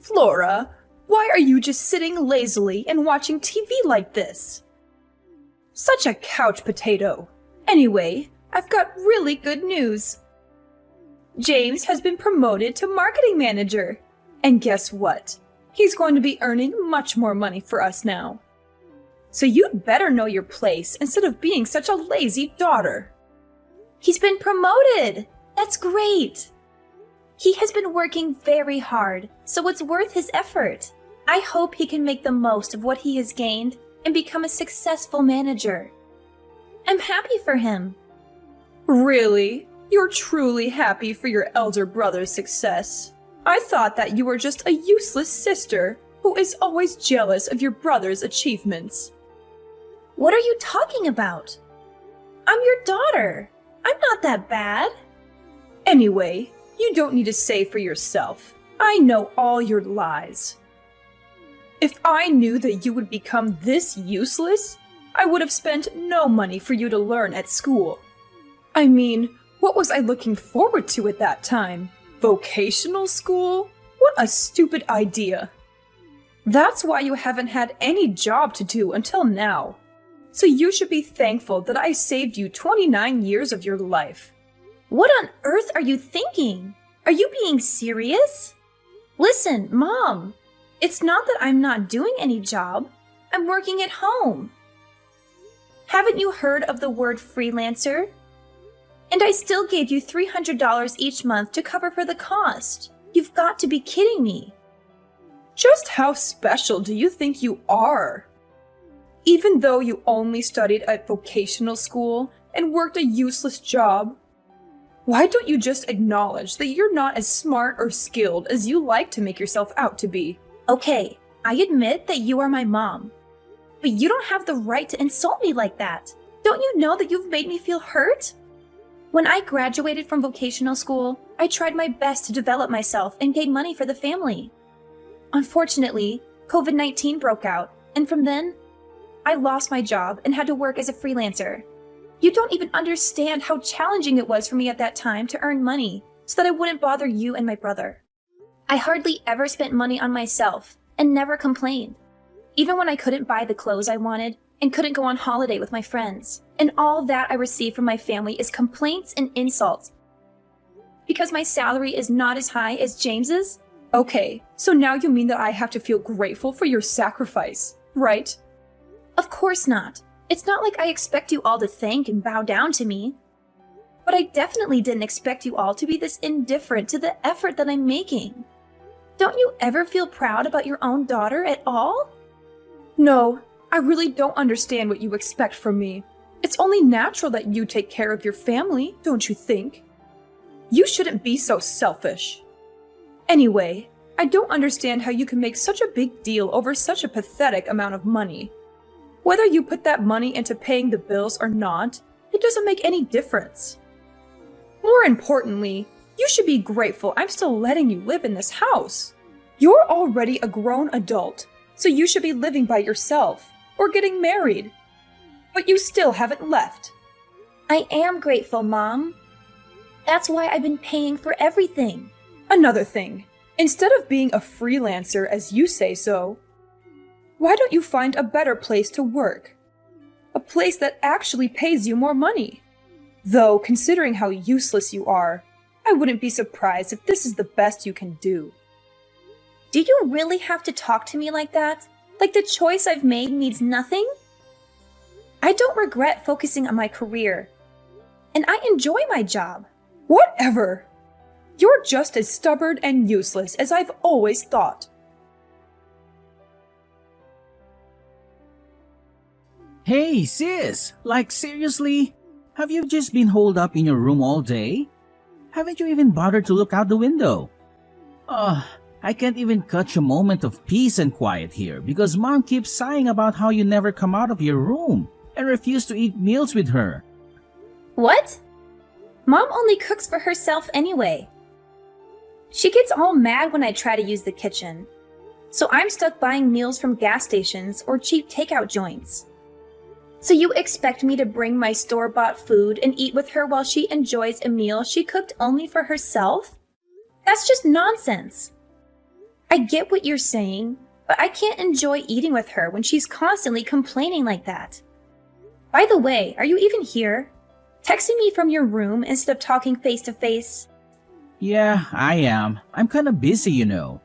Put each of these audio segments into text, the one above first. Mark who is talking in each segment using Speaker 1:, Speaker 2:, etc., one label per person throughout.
Speaker 1: Flora, why are you just sitting lazily and watching TV like this? Such a couch potato. Anyway, I've got really good news. James has been promoted to marketing manager. And guess what? He's going to be earning much more money for us now. So you'd better know your place instead of being such a lazy daughter.
Speaker 2: He's been promoted! That's great! He has been working very hard, so it's worth his effort. I hope he can make the most of what he has gained and become a successful manager. I'm happy for him.
Speaker 1: Really? You're truly happy for your elder brother's success? I thought that you were just a useless sister who is always jealous of your brother's achievements.
Speaker 2: What are you talking about? I'm your daughter. I'm not that bad.
Speaker 1: Anyway, you don't need to say for yourself. I know all your lies. If I knew that you would become this useless, I would have spent no money for you to learn at school. I mean, what was I looking forward to at that time? Vocational school? What a stupid idea. That's why you haven't had any job to do until now. So you should be thankful that I saved you 29 years of your life.
Speaker 2: What on earth are you thinking? Are you being serious? Listen, Mom, it's not that I'm not doing any job. I'm working at home. Haven't you heard of the word freelancer? And I still gave you $300 each month to cover for the cost. You've got to be kidding me.
Speaker 1: Just how special do you think you are? Even though you only studied at vocational school and worked a useless job, why don't you just acknowledge that you're not as smart or skilled as you like to make yourself out to be?
Speaker 2: Okay, I admit that you are my mom. But you don't have the right to insult me like that. Don't you know that you've made me feel hurt? When I graduated from vocational school, I tried my best to develop myself and gain money for the family. Unfortunately, COVID-19 broke out, and from then, I lost my job and had to work as a freelancer. You don't even understand how challenging it was for me at that time to earn money so that I wouldn't bother you and my brother. I hardly ever spent money on myself and never complained, even when I couldn't buy the clothes I wanted and couldn't go on holiday with my friends. And all that I receive from my family is complaints and insults. Because my salary is not as high as James's?
Speaker 1: Okay, so now you mean that I have to feel grateful for your sacrifice, right?
Speaker 2: Of course not. It's not like I expect you all to thank and bow down to me. But I definitely didn't expect you all to be this indifferent to the effort that I'm making. Don't you ever feel proud about your own daughter at all?
Speaker 1: No, I really don't understand what you expect from me. It's only natural that you take care of your family, don't you think? You shouldn't be so selfish. Anyway, I don't understand how you can make such a big deal over such a pathetic amount of money. Whether you put that money into paying the bills or not, it doesn't make any difference. More importantly, you should be grateful I'm still letting you live in this house. You're already a grown adult, so you should be living by yourself or getting married. But you still haven't left.
Speaker 2: I am grateful, Mom. That's why I've been paying for everything.
Speaker 1: Another thing, instead of being a freelancer as you say so, why don't you find a better place to work? A place that actually pays you more money. Though, considering how useless you are, I wouldn't be surprised if this is the best you can do.
Speaker 2: Do you really have to talk to me like that? Like the choice I've made means nothing? I don't regret focusing on my career. And I enjoy my job.
Speaker 1: Whatever! You're just as stubborn and useless as I've always thought.
Speaker 3: Hey, sis! Like, seriously? Have you just been holed up in your room all day? Haven't you even bothered to look out the window? I can't even catch a moment of peace and quiet here because Mom keeps sighing about how you never come out of your room and refuse to eat meals with her.
Speaker 2: What? Mom only cooks for herself anyway. She gets all mad when I try to use the kitchen. So I'm stuck buying meals from gas stations or cheap takeout joints. So you expect me to bring my store-bought food and eat with her while she enjoys a meal she cooked only for herself? That's just nonsense. I get what you're saying, but I can't enjoy eating with her when she's constantly complaining like that. By the way, are you even here? Texting me from your room instead of talking face to face?
Speaker 3: Yeah, I am. I'm kinda busy, you know.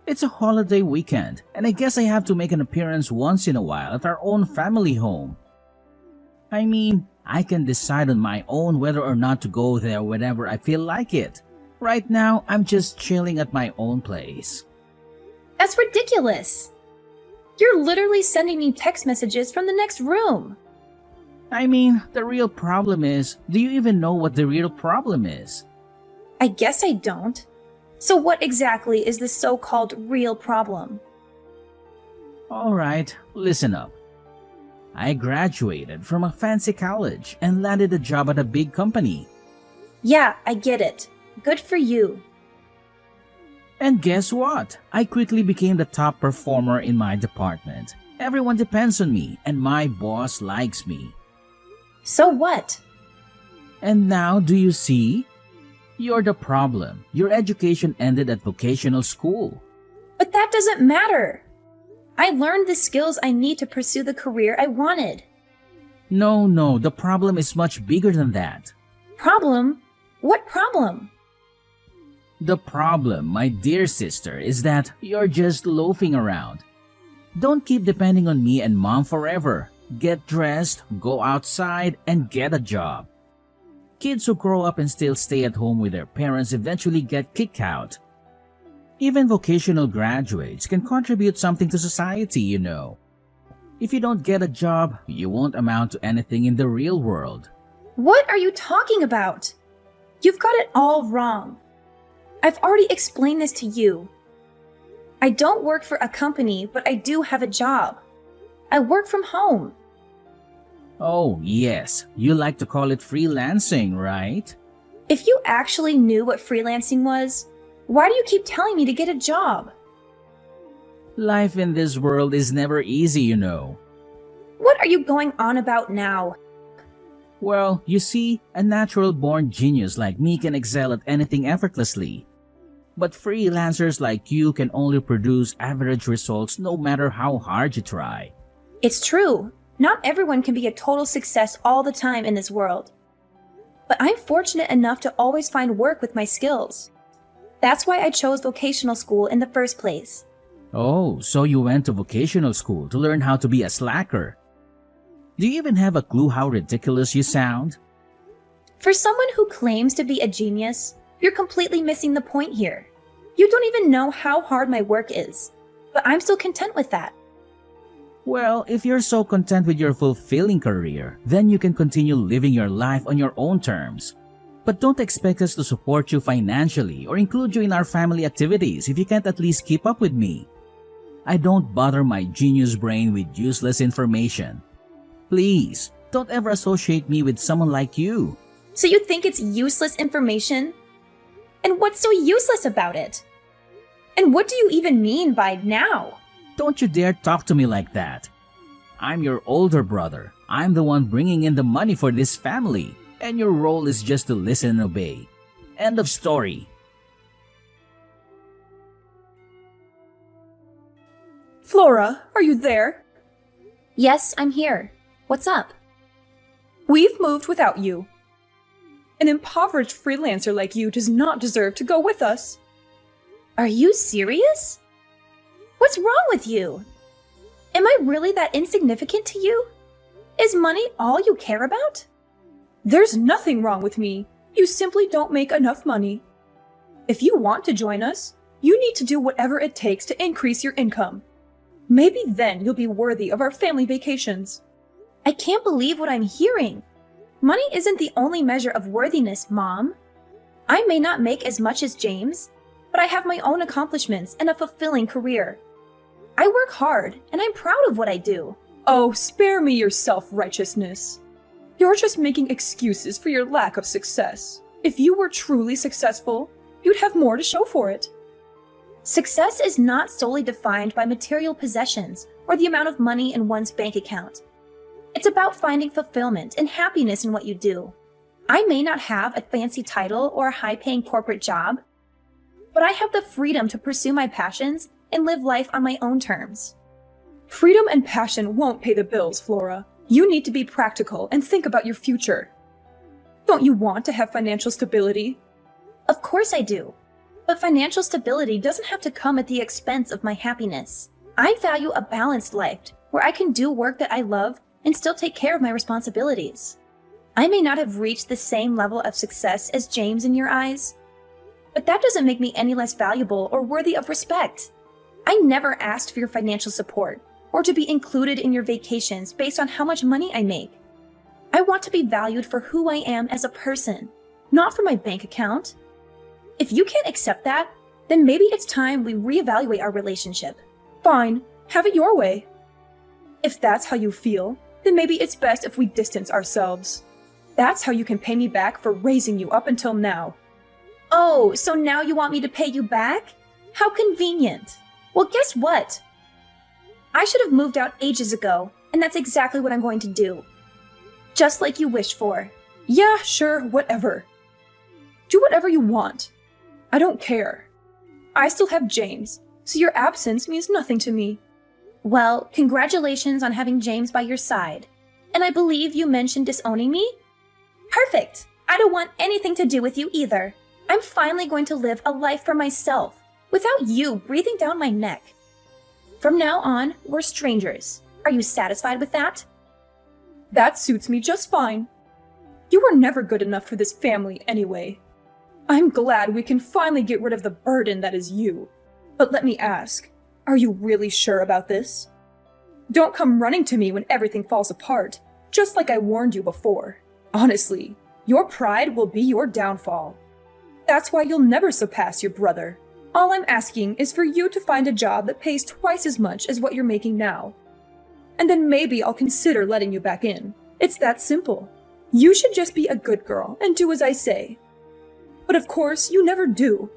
Speaker 3: It's a holiday weekend, and I guess I have to make an appearance once in a while at our own family home. I mean, I can decide on my own whether or not to go there whenever I feel like it. Right now, I'm just chilling at my own place.
Speaker 2: That's ridiculous. You're literally sending me text messages from the next room.
Speaker 3: I mean, the real problem is, do you even know what the real problem is?
Speaker 2: I guess I don't. So what exactly is the so-called real problem?
Speaker 3: Alright, listen up. I graduated from a fancy college and landed a job at a big company.
Speaker 2: Yeah, I get it. Good for you.
Speaker 3: And guess what? I quickly became the top performer in my department. Everyone depends on me, and my boss likes me.
Speaker 2: So what?
Speaker 3: And now, do you see? You're the problem. Your education ended at vocational school.
Speaker 2: But that doesn't matter. I learned the skills I need to pursue the career I wanted.
Speaker 3: No, the problem is much bigger than that.
Speaker 2: Problem? What problem?
Speaker 3: The problem, my dear sister, is that you're just loafing around. Don't keep depending on me and mom forever. Get dressed, go outside, and get a job. Kids who grow up and still stay at home with their parents eventually get kicked out. Even vocational graduates can contribute something to society, you know. If you don't get a job, you won't amount to anything in the real world.
Speaker 2: What are you talking about? You've got it all wrong. I've already explained this to you. I don't work for a company, but I do have a job. I work from home.
Speaker 3: Oh, yes. You like to call it freelancing, right?
Speaker 2: If you actually knew what freelancing was, why do you keep telling me to get a job?
Speaker 3: Life in this world is never easy, you know.
Speaker 2: What are you going on about now?
Speaker 3: Well, you see, a natural-born genius like me can excel at anything effortlessly. But freelancers like you can only produce average results no matter how hard you try.
Speaker 2: It's true. Not everyone can be a total success all the time in this world. But I'm fortunate enough to always find work with my skills. That's why I chose vocational school in the first place.
Speaker 3: Oh, so you went to vocational school to learn how to be a slacker. Do you even have a clue how ridiculous you sound?
Speaker 2: For someone who claims to be a genius, you're completely missing the point here. You don't even know how hard my work is. But I'm still content with that.
Speaker 3: Well, if you're so content with your fulfilling career, then you can continue living your life on your own terms. But don't expect us to support you financially or include you in our family activities if you can't at least keep up with me. I don't bother my genius brain with useless information. Please, don't ever associate me with someone like you.
Speaker 2: So you think it's useless information? And what's so useless about it? And what do you even mean by now?
Speaker 3: Don't you dare talk to me like that. I'm your older brother. I'm the one bringing in the money for this family, and your role is just to listen and obey. End of story.
Speaker 1: Flora, are you there?
Speaker 2: Yes, I'm here. What's up?
Speaker 1: We've moved without you. An impoverished freelancer like you does not deserve to go with us.
Speaker 2: Are you serious? What's wrong with you? Am I really that insignificant to you? Is money all you care about?
Speaker 1: There's nothing wrong with me. You simply don't make enough money. If you want to join us, you need to do whatever it takes to increase your income. Maybe then you'll be worthy of our family vacations.
Speaker 2: I can't believe what I'm hearing. Money isn't the only measure of worthiness, Mom. I may not make as much as James, but I have my own accomplishments and a fulfilling career. I work hard, and I'm proud of what I do.
Speaker 1: Oh, spare me your self-righteousness. You're just making excuses for your lack of success. If you were truly successful, you'd have more to show for it.
Speaker 2: Success is not solely defined by material possessions or the amount of money in one's bank account. It's about finding fulfillment and happiness in what you do. I may not have a fancy title or a high-paying corporate job, but I have the freedom to pursue my passions and live life on my own terms.
Speaker 1: Freedom and passion won't pay the bills, Flora. You need to be practical and think about your future. Don't you want to have financial stability?
Speaker 2: Of course I do. But financial stability doesn't have to come at the expense of my happiness. I value a balanced life where I can do work that I love and still take care of my responsibilities. I may not have reached the same level of success as James in your eyes, but that doesn't make me any less valuable or worthy of respect. I never asked for your financial support or to be included in your vacations based on how much money I make. I want to be valued for who I am as a person, not for my bank account. If you can't accept that, then maybe it's time we reevaluate our relationship.
Speaker 1: Fine, have it your way. If that's how you feel, then maybe it's best if we distance ourselves. That's how you can pay me back for raising you up until now.
Speaker 2: Oh, so now you want me to pay you back? How convenient. Well, guess what? I should have moved out ages ago, and that's exactly what I'm going to do. Just like you wished for.
Speaker 1: Yeah, sure, whatever. Do whatever you want. I don't care. I still have James, so your absence means nothing to me.
Speaker 2: Well, congratulations on having James by your side. And I believe you mentioned disowning me? Perfect! I don't want anything to do with you either. I'm finally going to live a life for myself, without you breathing down my neck. From now on, we're strangers. Are you satisfied with that?
Speaker 1: That suits me just fine. You were never good enough for this family anyway. I'm glad we can finally get rid of the burden that is you. But let me ask, are you really sure about this? Don't come running to me when everything falls apart, just like I warned you before. Honestly, your pride will be your downfall. That's why you'll never surpass your brother. All I'm asking is for you to find a job that pays twice as much as what you're making now. And then maybe I'll consider letting you back in. It's that simple. You should just be a good girl and do as I say. But of course, you never do.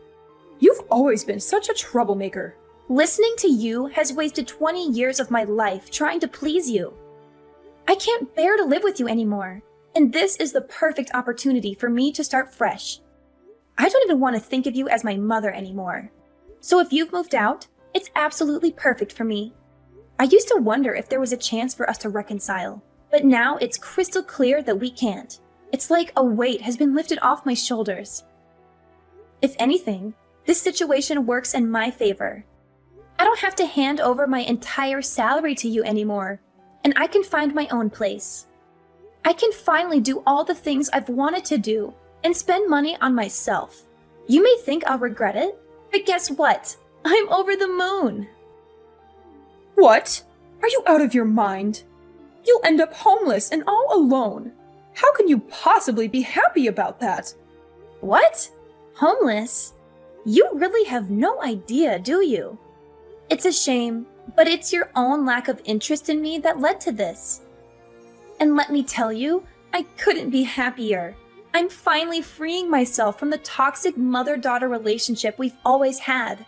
Speaker 1: You've always been such a troublemaker.
Speaker 2: Listening to you has wasted 20 years of my life trying to please you. I can't bear to live with you anymore, and this is the perfect opportunity for me to start fresh. I don't even want to think of you as my mother anymore. So if you've moved out, it's absolutely perfect for me. I used to wonder if there was a chance for us to reconcile, but now it's crystal clear that we can't. It's like a weight has been lifted off my shoulders. If anything, this situation works in my favor. I don't have to hand over my entire salary to you anymore, and I can find my own place. I can finally do all the things I've wanted to do and spend money on myself. You may think I'll regret it, but guess what? I'm over the moon.
Speaker 1: What? Are you out of your mind? You'll end up homeless and all alone. How can you possibly be happy about that?
Speaker 2: What? Homeless? You really have no idea, do you? It's a shame, but it's your own lack of interest in me that led to this. And let me tell you, I couldn't be happier. I'm finally freeing myself from the toxic mother-daughter relationship we've always had.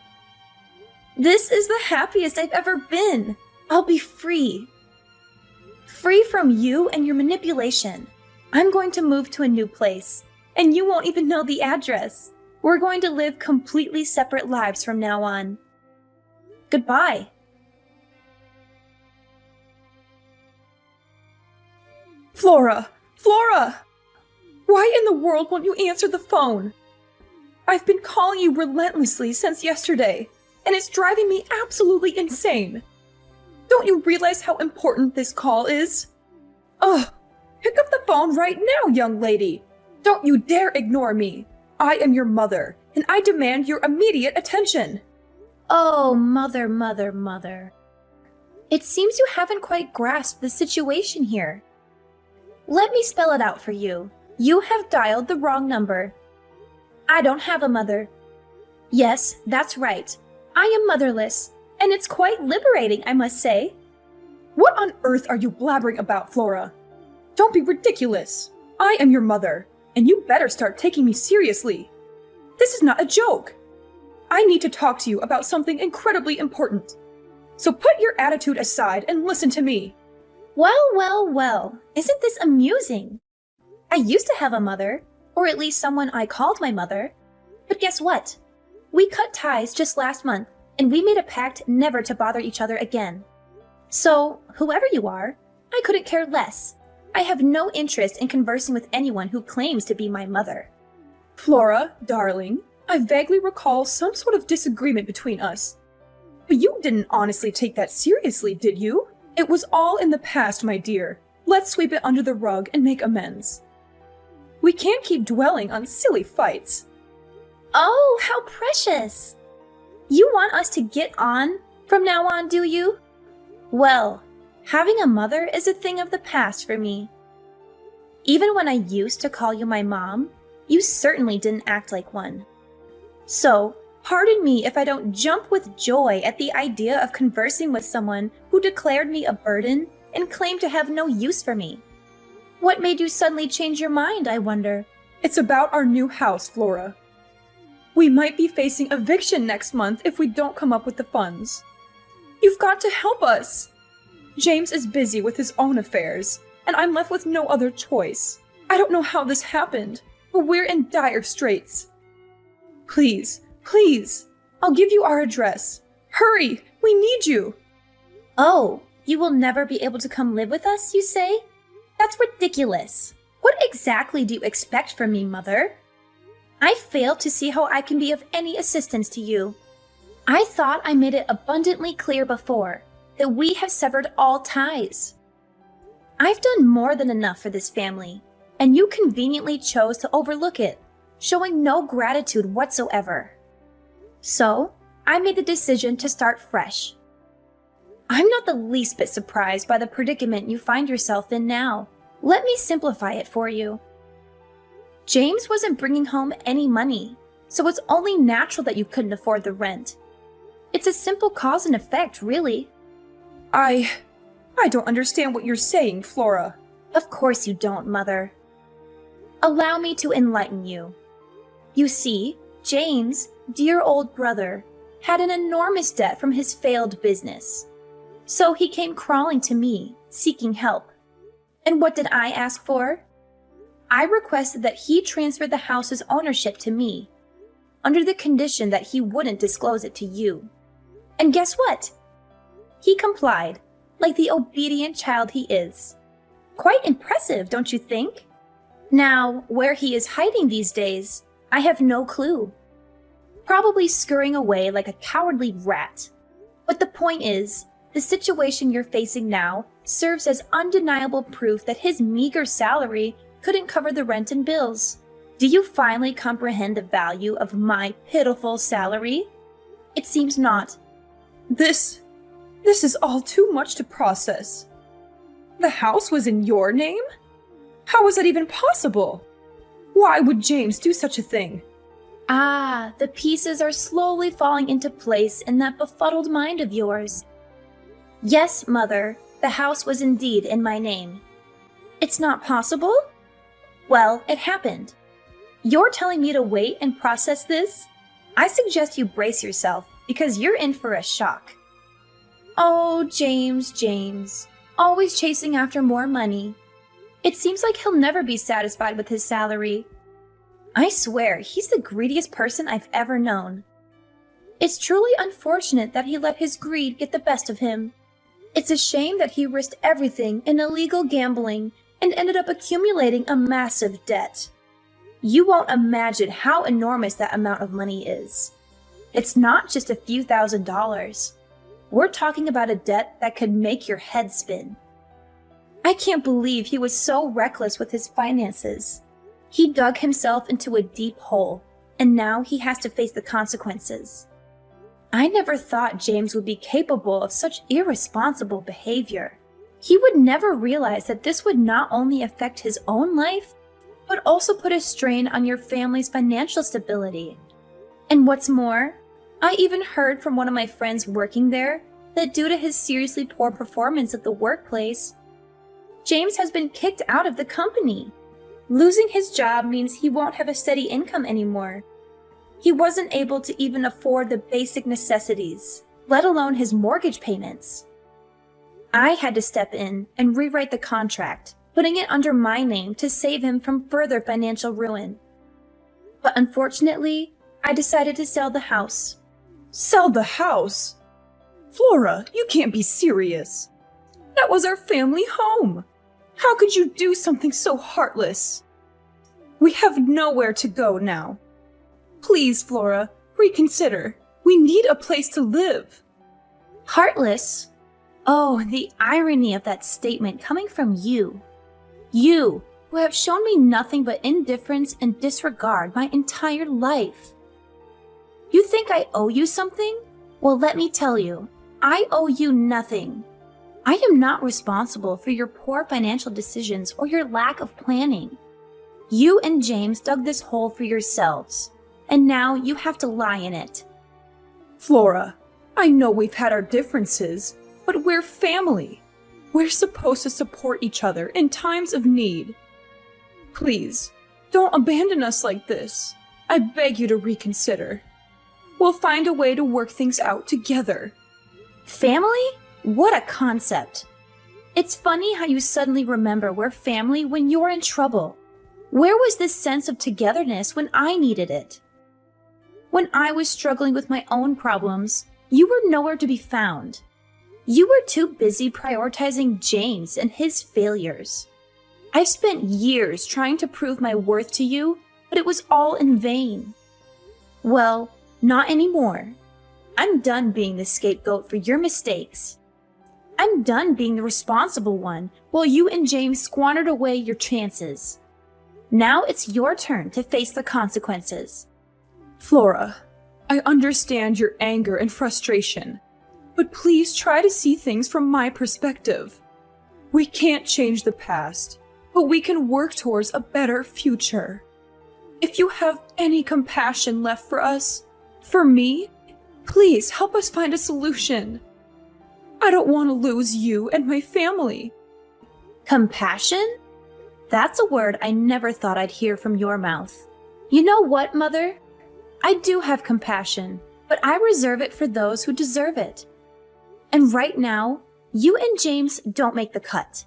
Speaker 2: This is the happiest I've ever been. I'll be free. Free from you and your manipulation. I'm going to move to a new place, and you won't even know the address. We're going to live completely separate lives from now on. Goodbye.
Speaker 1: Flora! Flora! Why in the world won't you answer the phone? I've been calling you relentlessly since yesterday, and it's driving me absolutely insane. Don't you realize how important this call is? Ugh! Pick up the phone right now, young lady! Don't you dare ignore me! I am your mother, and I demand your immediate attention!
Speaker 2: Oh, mother, mother, mother. It seems you haven't quite grasped the situation here. Let me spell it out for you. You have dialed the wrong number. I don't have a mother. Yes, that's right. I am motherless, and it's quite liberating, I must say.
Speaker 1: What on earth are you blabbering about, Flora? Don't be ridiculous. I am your mother, and you better start taking me seriously. This is not a joke. I need to talk to you about something incredibly important. So put your attitude aside and listen to me.
Speaker 2: Well, well, well. Isn't this amusing? I used to have a mother, or at least someone I called my mother. But guess what? We cut ties just last month, and we made a pact never to bother each other again. So, whoever you are, I couldn't care less. I have no interest in conversing with anyone who claims to be my mother.
Speaker 1: Flora, darling, I vaguely recall some sort of disagreement between us. But you didn't honestly take that seriously, did you? It was all in the past, my dear. Let's sweep it under the rug and make amends. We can't keep dwelling on silly fights.
Speaker 2: Oh, how precious! You want us to get on from now on, do you? Well, having a mother is a thing of the past for me. Even when I used to call you my mom, you certainly didn't act like one. So, pardon me if I don't jump with joy at the idea of conversing with someone who declared me a burden and claimed to have no use for me. What made you suddenly change your mind, I wonder?
Speaker 1: It's about our new house, Flora. We might be facing eviction next month if we don't come up with the funds. You've got to help us! James is busy with his own affairs, and I'm left with no other choice. I don't know how this happened, but we're in dire straits. Please, please, I'll give you our address. Hurry, we need you!
Speaker 2: Oh, you will never be able to come live with us, you say? That's ridiculous. What exactly do you expect from me, Mother? I fail to see how I can be of any assistance to you. I thought I made it abundantly clear before that we have severed all ties. I've done more than enough for this family, and you conveniently chose to overlook it, showing no gratitude whatsoever. So, I made the decision to start fresh. I'm not the least bit surprised by the predicament you find yourself in now. Let me simplify it for you. James wasn't bringing home any money, so it's only natural that you couldn't afford the rent. It's a simple cause and effect, really.
Speaker 1: I don't understand what you're saying, Flora.
Speaker 2: Of course you don't, Mother. Allow me to enlighten you. You see, James, dear old brother, had an enormous debt from his failed business. So he came crawling to me, seeking help. And what did I ask for? I requested that he transfer the house's ownership to me, under the condition that he wouldn't disclose it to you. And guess what? He complied, like the obedient child he is. Quite impressive, don't you think? Now, where he is hiding these days, I have no clue. Probably scurrying away like a cowardly rat. But the point is, the situation you're facing now serves as undeniable proof that his meager salary couldn't cover the rent and bills. Do you finally comprehend the value of my pitiful salary? It seems not.
Speaker 1: This is all too much to process. The house was in your name? How was that even possible? Why would James do such a thing?
Speaker 2: Ah, the pieces are slowly falling into place in that befuddled mind of yours. Yes, Mother, the house was indeed in my name. It's not possible? Well, it happened. You're telling me to wait and process this? I suggest you brace yourself, because you're in for a shock. Oh, James, always chasing after more money. It seems like he'll never be satisfied with his salary. I swear, he's the greediest person I've ever known. It's truly unfortunate that he let his greed get the best of him. It's a shame that he risked everything in illegal gambling and ended up accumulating a massive debt. You won't imagine how enormous that amount of money is. It's not just a few $1,000s. We're talking about a debt that could make your head spin. I can't believe he was so reckless with his finances. He dug himself into a deep hole, and now he has to face the consequences. I never thought James would be capable of such irresponsible behavior. He would never realize that this would not only affect his own life, but also put a strain on your family's financial stability. And what's more, I even heard from one of my friends working there that due to his seriously poor performance at the workplace, James has been kicked out of the company. Losing his job means he won't have a steady income anymore. He wasn't able to even afford the basic necessities, let alone his mortgage payments. I had to step in and rewrite the contract, putting it under my name to save him from further financial ruin. But unfortunately, I decided to sell the house.
Speaker 1: Sell the house? Flora, you can't be serious. That was our family home. How could you do something so heartless? We have nowhere to go now. Please, Flora, reconsider. We need a place to live.
Speaker 2: Heartless? Oh, the irony of that statement coming from you. You, who have shown me nothing but indifference and disregard my entire life. You think I owe you something? Well, let me tell you, I owe you nothing. I am not responsible for your poor financial decisions or your lack of planning. You and James dug this hole for yourselves, and now you have to lie in it.
Speaker 1: Flora, I know we've had our differences, but we're family. We're supposed to support each other in times of need. Please, don't abandon us like this. I beg you to reconsider. We'll find a way to work things out together.
Speaker 2: Family? What a concept. It's funny how you suddenly remember we're family when you're in trouble. Where was this sense of togetherness when I needed it? When I was struggling with my own problems, you were nowhere to be found. You were too busy prioritizing James and his failures. I've spent years trying to prove my worth to you, but it was all in vain. Well, not anymore. I'm done being the scapegoat for your mistakes. I'm done being the responsible one while you and James squandered away your chances. Now it's your turn to face the consequences.
Speaker 1: Flora, I understand your anger and frustration, but please try to see things from my perspective. We can't change the past, but we can work towards a better future. If you have any compassion left for us, for me, please help us find a solution. I don't want to lose you and my family.
Speaker 2: Compassion? That's a word I never thought I'd hear from your mouth. You know what, Mother? I do have compassion, but I reserve it for those who deserve it. And right now, you and James don't make the cut.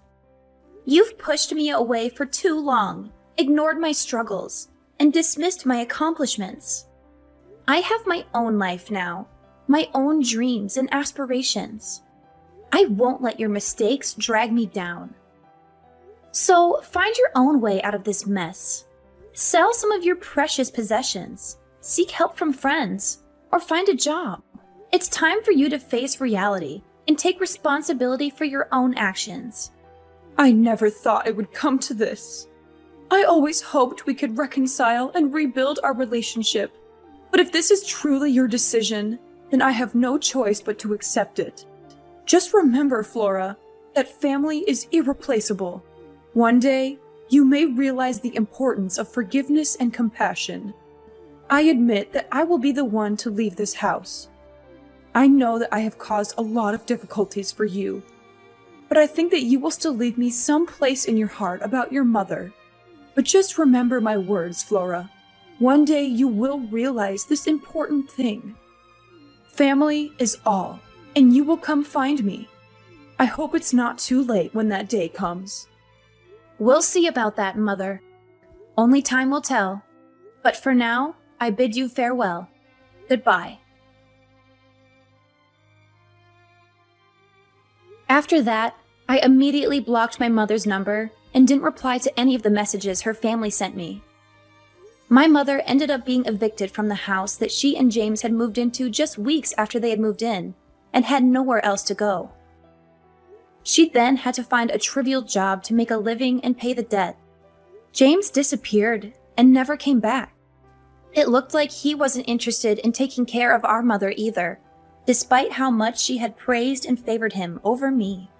Speaker 2: You've pushed me away for too long, ignored my struggles, and dismissed my accomplishments. I have my own life now, my own dreams and aspirations. I won't let your mistakes drag me down. So find your own way out of this mess. Sell some of your precious possessions, seek help from friends, or find a job. It's time for you to face reality and take responsibility for your own actions.
Speaker 1: I never thought it would come to this. I always hoped we could reconcile and rebuild our relationship. But if this is truly your decision, then I have no choice but to accept it. Just remember, Flora, that family is irreplaceable. One day, you may realize the importance of forgiveness and compassion. I admit that I will be the one to leave this house. I know that I have caused a lot of difficulties for you, but I think that you will still leave me some place in your heart about your mother. But just remember my words, Flora. One day you will realize this important thing. Family is all, and you will come find me. I hope it's not too late when that day comes.
Speaker 2: We'll see about that, Mother. Only time will tell. But for now, I bid you farewell. Goodbye. After that, I immediately blocked my mother's number and didn't reply to any of the messages her family sent me. My mother ended up being evicted from the house that she and James had moved into just weeks after they had moved in, and had nowhere else to go. She then had to find a trivial job to make a living and pay the debt. James disappeared and never came back. It looked like he wasn't interested in taking care of our mother either, despite how much she had praised and favored him over me.